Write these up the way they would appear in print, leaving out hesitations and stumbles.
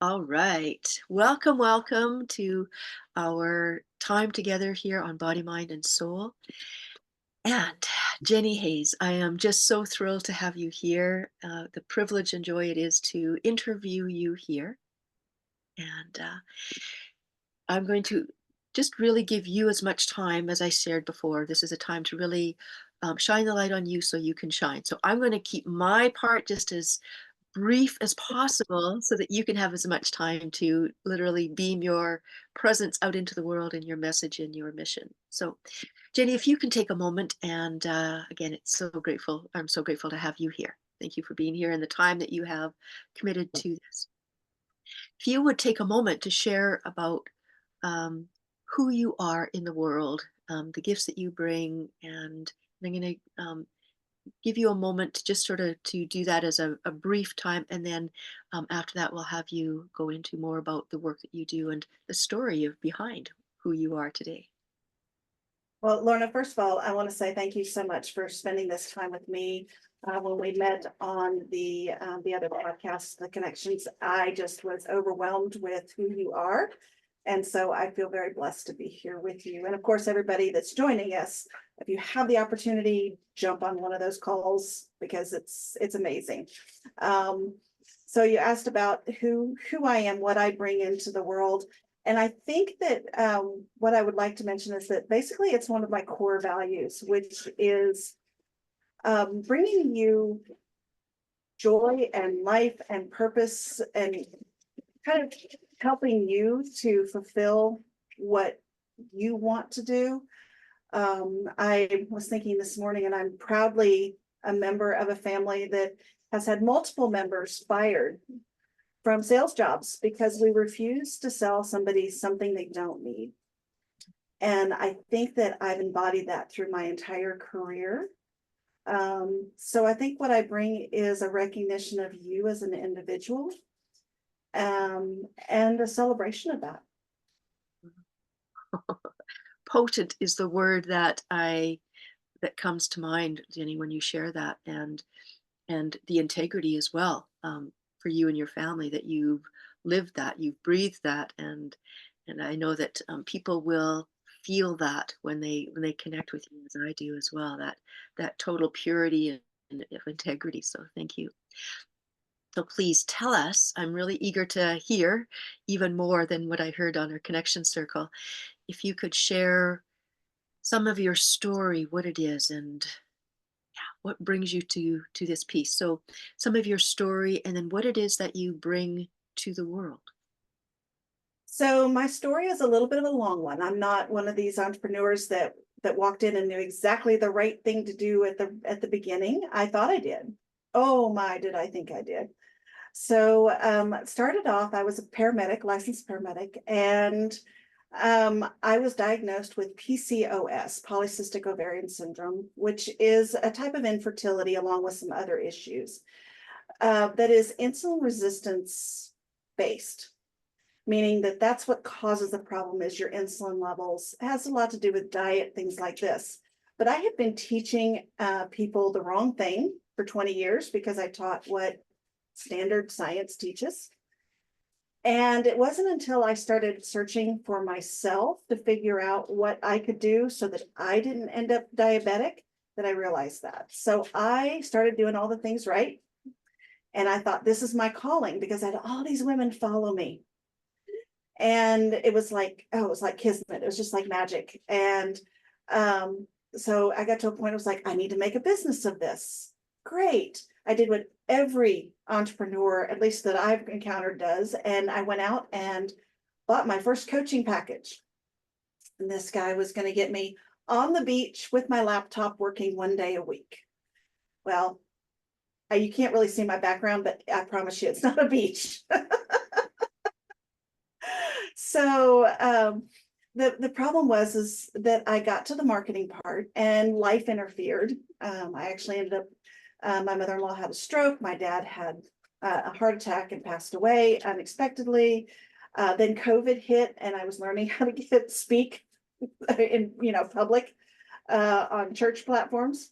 All right. Welcome, welcome to our time together here on Body, Mind, and Soul. And Jenny Hayes, I am just so thrilled to have you here. The privilege and joy it is to interview you here. And I'm going to just really give you as much time as I shared before. This is a time to really shine the light on you so you can shine. So I'm going to keep my part just as brief as possible so that you can have as much time to literally beam your presence out into the world and your message and your mission. So, Jenny, if you can take a moment and again, I'm so grateful to have you here. Thank you for being here and the time that you have committed to this. If you would take a moment to share about um, who you are in the world, the gifts that you bring, and I'm going to give you a moment to just sort of to do that as a brief time, and then after that we'll have you go into more about the work that you do and the story of behind who you are today. Well, Lorna, first of all, I want to say thank you so much for spending this time with me. When we met on the other podcast, The Connections, I just was overwhelmed with who you are. And so I feel very blessed to be here with you. And of course, everybody that's joining us, if you have the opportunity, jump on one of those calls because it's amazing. Um, so you asked about who I am, what I bring into the world. And I think that what I would like to mention is that basically it's one of my core values, which is bringing you joy and life and purpose and kind of helping you to fulfill what you want to do. I was thinking this morning, and I'm proudly a member of a family that has had multiple members fired from sales jobs because we refuse to sell somebody something they don't need. And I think that I've embodied that through my entire career. So I think what I bring is a recognition of you as an individual, and a celebration of that. Potent is the word that comes to mind, Jenny, when you share that, and the integrity as well, for you and your family, that you've lived that, you've breathed that, and I know that people will feel that when they connect with you, as I do as well, that total purity and of integrity. So thank you. So please tell us. I'm really eager to hear even more than what I heard on our connection circle. If you could share some of your story, what it is, and what brings you to this piece. So some of your story, and then what it is that you bring to the world. So my story is a little bit of a long one. I'm not one of these entrepreneurs that walked in and knew exactly the right thing to do at the beginning. I thought I did. Oh my, did I think I did. So started off, I was a paramedic, licensed paramedic, and I was diagnosed with PCOS, polycystic ovarian syndrome, which is a type of infertility along with some other issues that is insulin resistance based, meaning that that's what causes the problem is your insulin levels. It has a lot to do with diet, things like this. But I have been teaching people the wrong thing for 20 years because I taught what standard science teaches. And it wasn't until I started searching for myself to figure out what I could do so that I didn't end up diabetic that I realized that. So I started doing all the things right. And I thought, this is my calling because I had all these women follow me. And it was like, oh, it was like kismet. It was just like magic. And so I got to a point, it was like, I need to make a business of this. Great. I did what every entrepreneur, at least that I've encountered, does. And I went out and bought my first coaching package. And this guy was going to get me on the beach with my laptop working 1 day a week. Well, you can't really see my background, but I promise you it's not a beach. So the problem was is that I got to the marketing part and life interfered. I actually ended up, my mother-in-law had a stroke. My dad had a heart attack and passed away unexpectedly. Then COVID hit and I was learning how to speak in public on church platforms.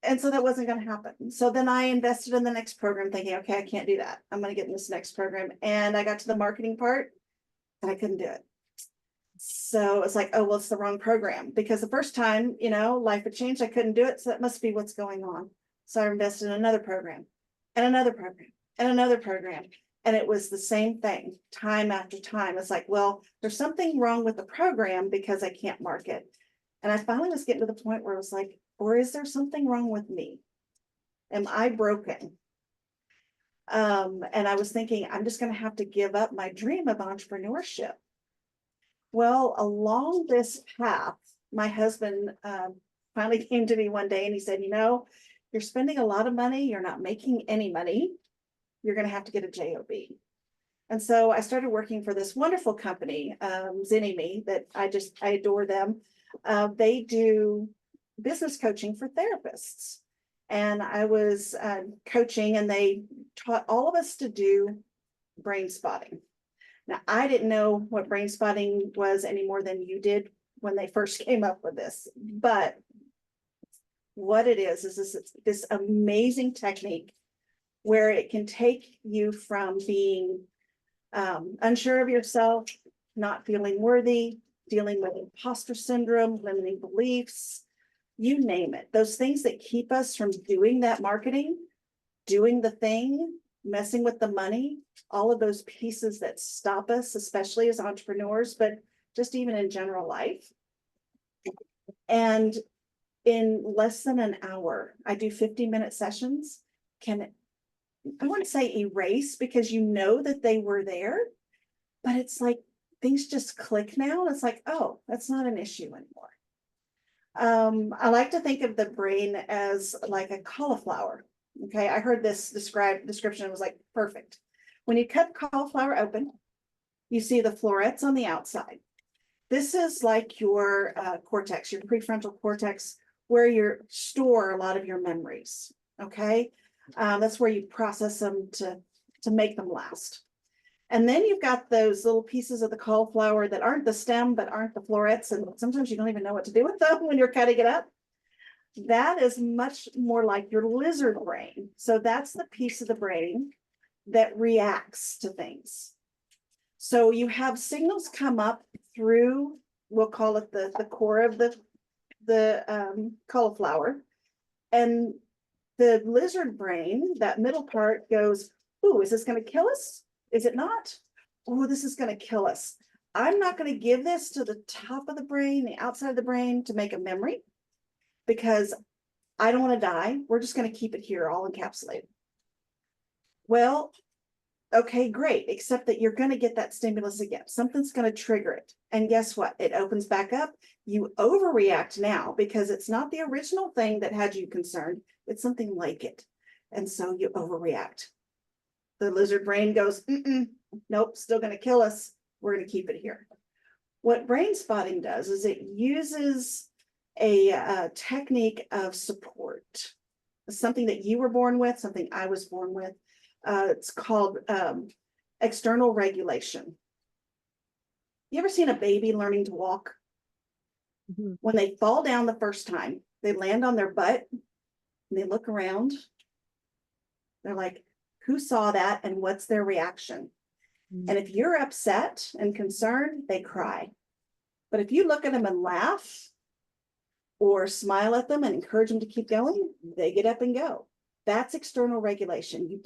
And so that wasn't going to happen. So then I invested in the next program thinking, okay, I can't do that. I'm going to get in this next program. And I got to the marketing part and I couldn't do it. So it's like, oh, well, it's the wrong program, because the first time, life had changed. I couldn't do it. So that must be what's going on. So I invested in another program and another program and another program. And it was the same thing time after time. It's like, well, there's something wrong with the program because I can't market. And I finally was getting to the point where I was like, or is there something wrong with me? Am I broken? And I was thinking, I'm just going to have to give up my dream of entrepreneurship. Well, along this path, my husband finally came to me one day and he said, you're spending a lot of money. You're not making any money. You're going to have to get a job. And so I started working for this wonderful company, Jennie, that I adore them. They do business coaching for therapists. And I was coaching, and they taught all of us to do brain spotting. Now, I didn't know what brain spotting was any more than you did when they first came up with this. But what it is this amazing technique where it can take you from being unsure of yourself, not feeling worthy, dealing with imposter syndrome, limiting beliefs, you name it. Those things that keep us from doing that marketing, doing the thing, messing with the money, all of those pieces that stop us, especially as entrepreneurs, but just even in general life. And in less than an hour, I do 50-minute sessions. I wouldn't say erase, because that they were there, but it's like things just click now. And it's like, oh, that's not an issue anymore. I like to think of the brain as like a cauliflower. Okay, I heard this description. It was like perfect. When you cut cauliflower open, you see the florets on the outside. This is like your cortex, your prefrontal cortex, where you store a lot of your memories. Okay, that's where you process them to make them last. And then you've got those little pieces of the cauliflower that aren't the stem, but aren't the florets. And sometimes you don't even know what to do with them when you're cutting it up. That is much more like your lizard brain. So that's the piece of the brain that reacts to things. So you have signals come up through, we'll call it the core of the cauliflower. And the lizard brain, that middle part, goes, ooh, is this going to kill us? Is it not? Oh, this is going to kill us. I'm not going to give this to the top of the brain, the outside of the brain, to make a memory, because I don't want to die. We're just going to keep it here all encapsulated. Well, okay, great. Except that you're going to get that stimulus again. Something's going to trigger it. And guess what? It opens back up. You overreact now because it's not the original thing that had you concerned. It's something like it. And so you overreact. The lizard brain goes, nope, still going to kill us. We're going to keep it here. What brain spotting does is it uses a technique of support, something that you were born with, something I was born with. It's called external regulation. You ever seen a baby learning to walk? Mhm. When they fall down the first time, they land on their butt and they look around. They're like, who saw that and what's their reaction? Mm. And if you're upset and concerned, they cry. But if you look at them and laugh or smile at them and encourage them to keep going, they get up and go. That's external regulation. You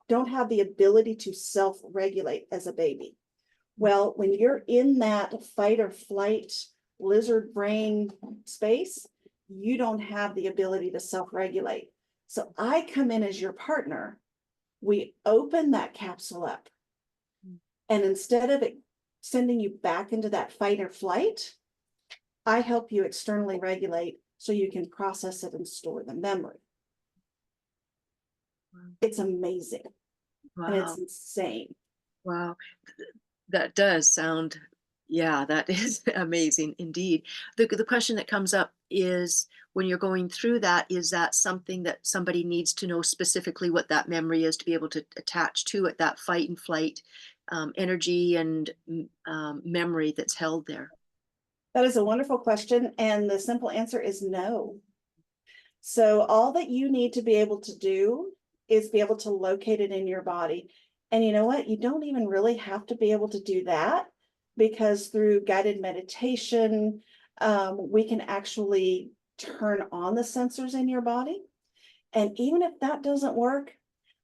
don't have the ability to self-regulate as a baby. Well, when you're in that fight or flight lizard brain space, you don't have the ability to self-regulate. So I come in as your partner. We open that capsule up. And instead of it sending you back into that fight or flight, I help you externally regulate so you can process it and store the memory. Wow. It's amazing. And it's Wow. insane. Wow. That does sound, yeah, that is amazing indeed. The question that comes up is, when you're going through that, is that something that somebody needs to know specifically what that memory is to be able to attach to it, that fight and flight energy and memory that's held there? That is a wonderful question. And the simple answer is no. So all that you need to be able to do is be able to locate it in your body. And you know what? You don't even really have to be able to do that, because through guided meditation, we can actually turn on the sensors in your body. And even if that doesn't work,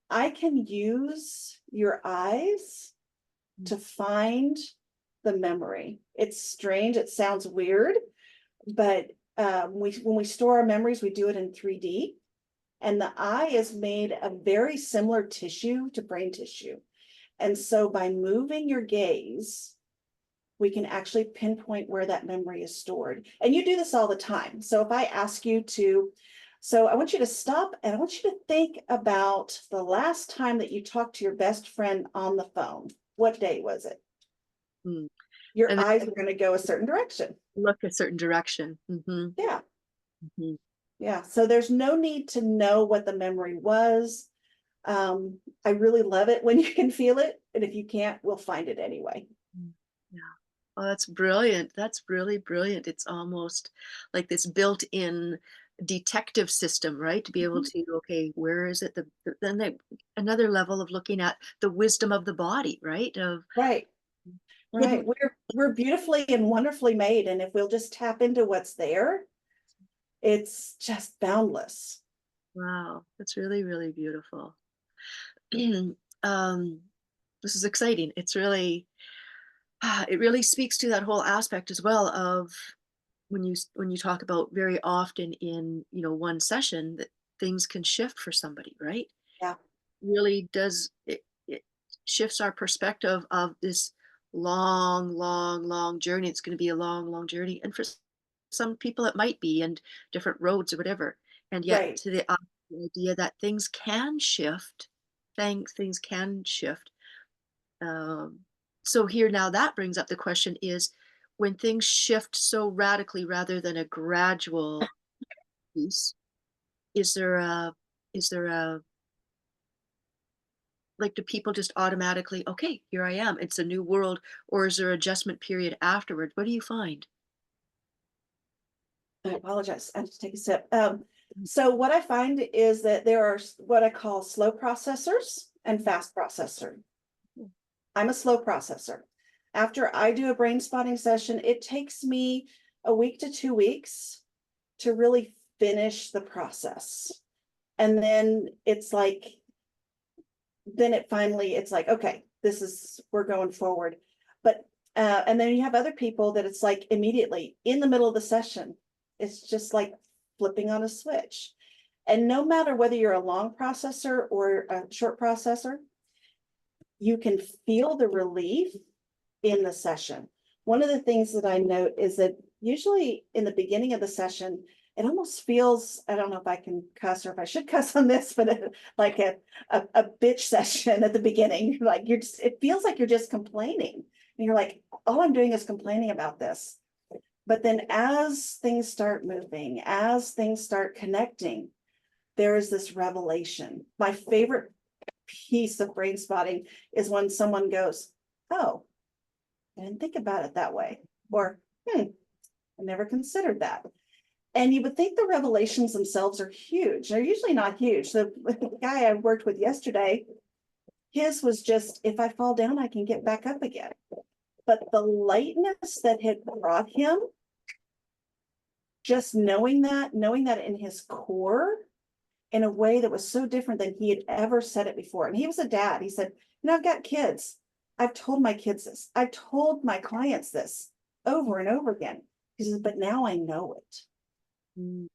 I can use your eyes to find the memory. It's strange. It sounds weird, but when we store our memories, we do it in 3D. And the eye is made of very similar tissue to brain tissue. And so by moving your gaze, we can actually pinpoint where that memory is stored. And you do this all the time. So if I ask you to, so I want you to stop and I want you to think about the last time that you talked to your best friend on the phone. What day was it? Mm. Your And eyes are going to go a certain direction. then look a certain direction. Yeah. Hmm. Yeah. So there's no need to know what the memory was. I really love it when you can feel it. And if you can't, we'll find it anyway. Yeah. Oh, that's brilliant. That's really brilliant. It's almost like this built-in detective system, right? To be able Mhm. to, okay, where is it? Then another level of looking at the wisdom of the body, right? Of Right. hidden. Right. We're beautifully and wonderfully made. And if we'll just tap into what's there, it's just boundless. Wow, that's really, really beautiful. um, this is exciting. It's really, it really speaks to that whole aspect as well of when you talk about very often in one session that things can shift for somebody, right? Yeah. Really does it shifts our perspective of this long, long, long journey. It's going to be a long, long journey, and for some people it might be, and different roads or whatever. And yet, Right. to the idea that things can shift, things can shift. Um, so here now that brings up the question: is when things shift so radically rather than a gradual piece, is there a is there a like, do people just automatically, okay, here I am, it's a new world, or is there adjustment period afterward? What do you find? I apologize. I have to take a sip. So what I find is that there are what I call slow processors and fast processor. I'm a slow processor. After I do a brain spotting session, it takes me a week to 2 weeks to really finish the process. And then it's like, then it finally, it's like, okay, this is, we're going forward. But, and then you have other people that it's like immediately in the middle of the session, it's just like flipping on a switch. And no matter whether you're a long processor or a short processor, you can feel the relief in the session. One of the things that I note is that usually in the beginning of the session, it almost feels, I don't know if I can cuss or if I should cuss on this, but like a bitch session at the beginning. Like you're just, it feels like you're just complaining. And you're like, all I'm doing is complaining about this. But then as things start moving, as things start connecting, there is this revelation. My favorite piece of brain spotting is when someone goes, oh, I didn't think about it that way. Or, I never considered that. And you would think the revelations themselves are huge. They're usually not huge. The guy I worked with yesterday, his was just, if I fall down, I can get back up again. But the lightness that had brought him, just knowing that in his core, in a way that was so different than he had ever said it before. And he was a dad. He said, I've got kids. I've told my kids this. I've told my clients this over and over again. He says, but now I know it. Mm.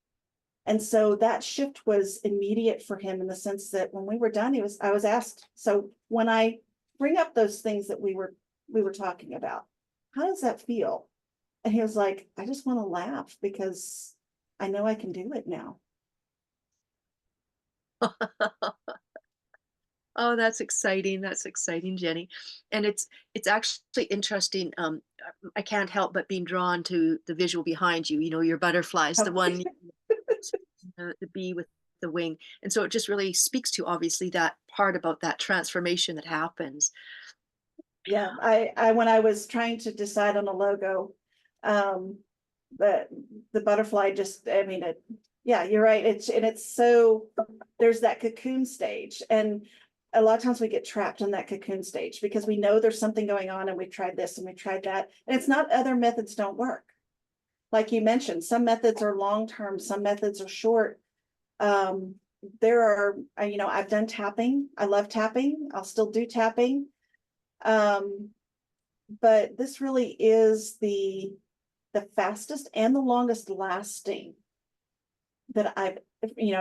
And so that shift was immediate for him in the sense that when we were done, I was asked, so when I bring up those things that we were talking about, how does that feel? And he was like, I just want to laugh because I know I can do it now. Oh, that's exciting. That's exciting, Jenny. And it's actually interesting. I can't help but being drawn to the visual behind you. You know, your butterflies, the Oh, one, the bee with the wing, and so it just really speaks to obviously that part about that transformation that happens. yeah, I when I was trying to decide on a logo, um, the the butterfly just, I mean, Yeah, you're right. It's so, there's that cocoon stage. And a lot of times we get trapped in that cocoon stage because we know there's something going on and we've tried this and we tried that. And it's not other methods don't work. Like you mentioned, some methods are long-term, some methods are short. Um, there are, I've done tapping. I love tapping. I'll still do tapping. Um, but this really is the fastest and the longest lasting that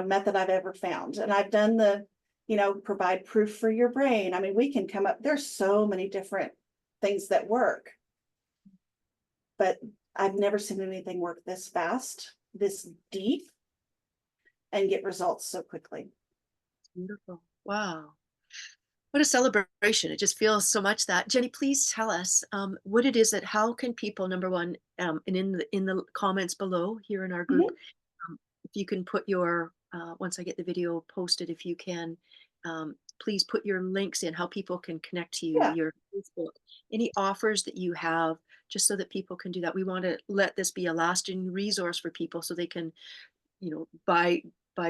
method I've ever found. And I've done provide proof for your brain. I mean, we can come up, there's so many different things that work, but I've never seen anything work this fast, this deep, and get results so quickly. Beautiful. Wow. What a celebration. It just feels so much that. Jenny, please tell us what it is that, how can people, number one, and in the comments below here in our group, Mhm. if you can put your, once I get the video posted, if you can, please put your links in, how people can connect to you, Yeah. your Facebook, any offers that you have, just so that people can do that. We want to let this be a lasting resource for people so they can, by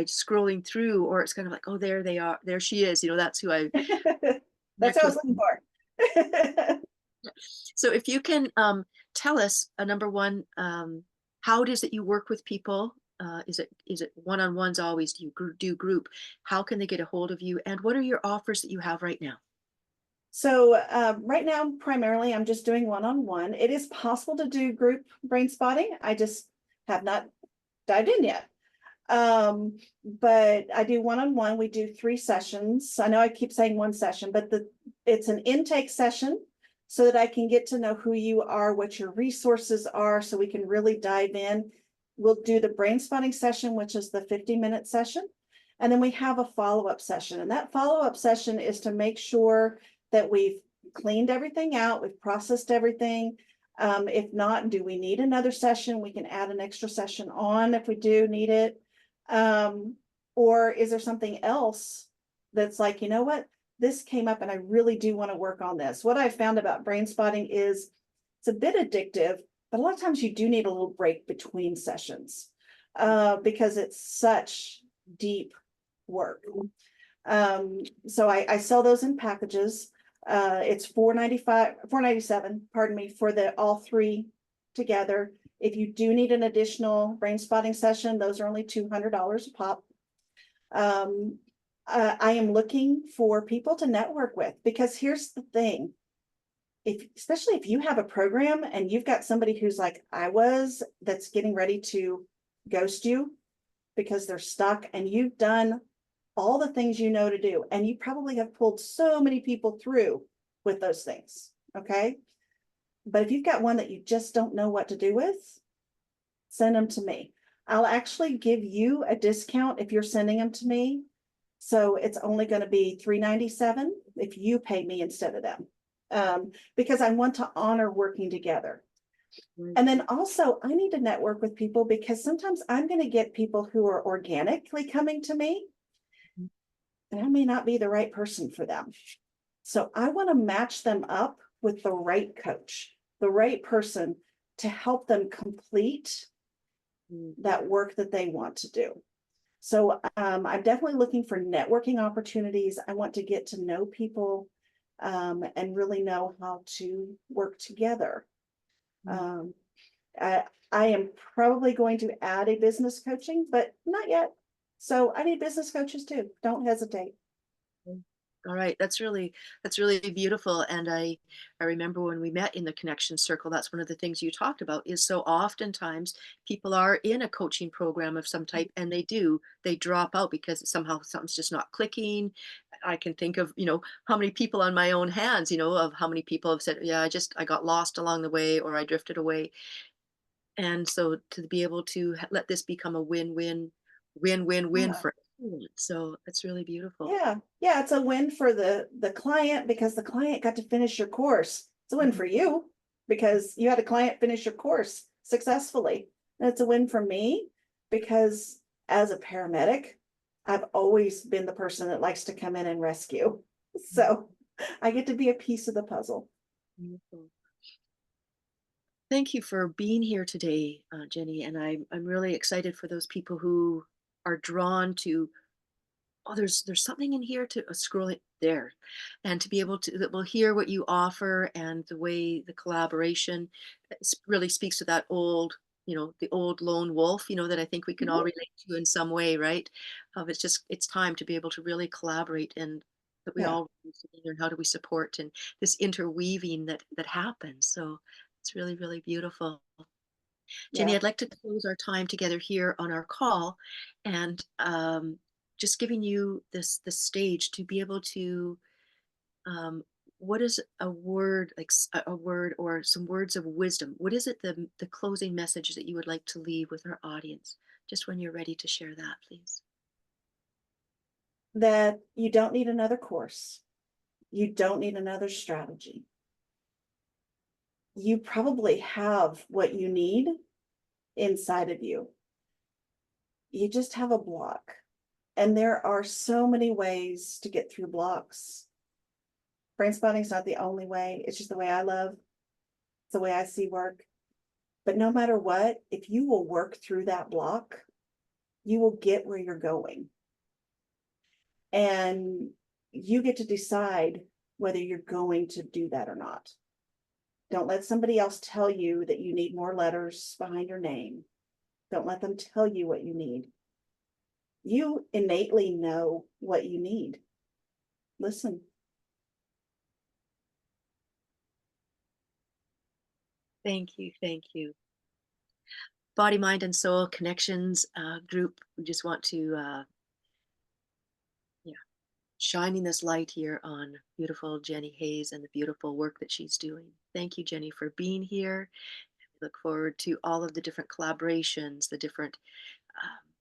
scrolling through, or it's kind of like, oh, there they are, there she is, that's who I That's connect what I with. was looking for. So if you can tell us, number one, how it is that you work with people. Is it one-on-ones always? Do you do group? How can they get a hold of you? And what are your offers that you have right now? So right now, primarily, I'm just doing one-on-one. It is possible to do group brain spotting. I just have not dived in yet. But I do one-on-one. We do 3 sessions. I know I keep saying one session, but it's an intake session so that I can get to know who you are, what your resources are, so we can really dive in. We'll do the brain spotting session, which is the 50-minute session. And then we have a follow-up session. And that follow-up session is to make sure that we've cleaned everything out, we've processed everything. If not, do we need another session? We can add an extra session on if we do need it. Or is there something else that's like, you know what, this came up and I really do want to work on this. What I found about brain spotting is it's a bit addictive, but a lot of times you do need a little break between sessions because it's such deep work. So I sell those in packages. It's $4.97, pardon me, for the all 3 together. If you do need an additional brain spotting session, those are only $200 a pop. I am looking for people to network with, because here's the thing. Especially if you have a program and you've got somebody who's like I was, that's getting ready to ghost you because they're stuck, and you've done all the things you know to do, and you probably have pulled so many people through with those things. Okay. But if you've got one that you just don't know what to do with, send them to me. I'll actually give you a discount if you're sending them to me. So it's only going to be $3.97 if you pay me instead of them, because I want to honor working together. And then also, I need to network with people, because sometimes I'm going to get people who are organically coming to me, and I may not be the right person for them. So I want to match them up with the right coach, the right person to help them complete that work that they want to do. So I'm definitely looking for networking opportunities. I want to get to know people and really know how to work together. Um, I, I am probably going to add a business coaching, but not yet. So I need business coaches too. Don't hesitate. All right, that's really beautiful. And I remember when we met in the connection circle, that's one of the things you talked about, is so oftentimes people are in a coaching program of some type, and they drop out because somehow something's just not clicking. I can think of, how many people on my own hands, of how many people have said, yeah, I got lost along the way, or I drifted away. And so to be able to let this become a win-win-win-win Yeah. for everyone. So it's really beautiful. Yeah. Yeah. It's a win for the client, because the client got to finish your course. It's a win Mhm. for you because you had a client finish your course successfully. And it's a win for me because as a paramedic, I've always been the person that likes to come in and rescue. So I get to be a piece of the puzzle. Beautiful. Thank you for being here today, Jenny. And I'm really excited for those people who are drawn to, oh, there's something in here to scroll it there, and to be able to that will hear what you offer, and the way the collaboration really speaks to that old, the old lone wolf, that I think we can all Mhm. relate to in some way, right? It's time to be able to really collaborate, and that we Yeah, all work together, and how do we support, and this interweaving that happens. So it's really, really beautiful. Jenny, yeah. I'd like to close our time together here on our call, and just giving you this stage to be able to, um, what is a word, like a word or some words of wisdom? What is it, the closing message that you would like to leave with our audience? Just when you're ready to share that, please. That you don't need another course. You don't need another strategy. You probably have what you need inside of you. You just have a block. And there are so many ways to get through blocks. Brain spotting is not the only way. It's just the way I love. It's the way I see work. But no matter what, if you will work through that block, you will get where you're going. And you get to decide whether you're going to do that or not. Don't let somebody else tell you that you need more letters behind your name. Don't let them tell you what you need. You innately know what you need. Listen. Thank you, thank you. Body, Mind, and Soul Connections group. We just want to, yeah, shining this light here on beautiful Jenny Hayes and the beautiful work that she's doing. Thank you, Jenny, for being here. Look forward to all of the different collaborations, the different um,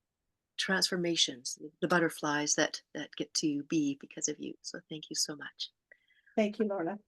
transformations, the butterflies that get to be because of you. So thank you so much. Thank you, Lorna.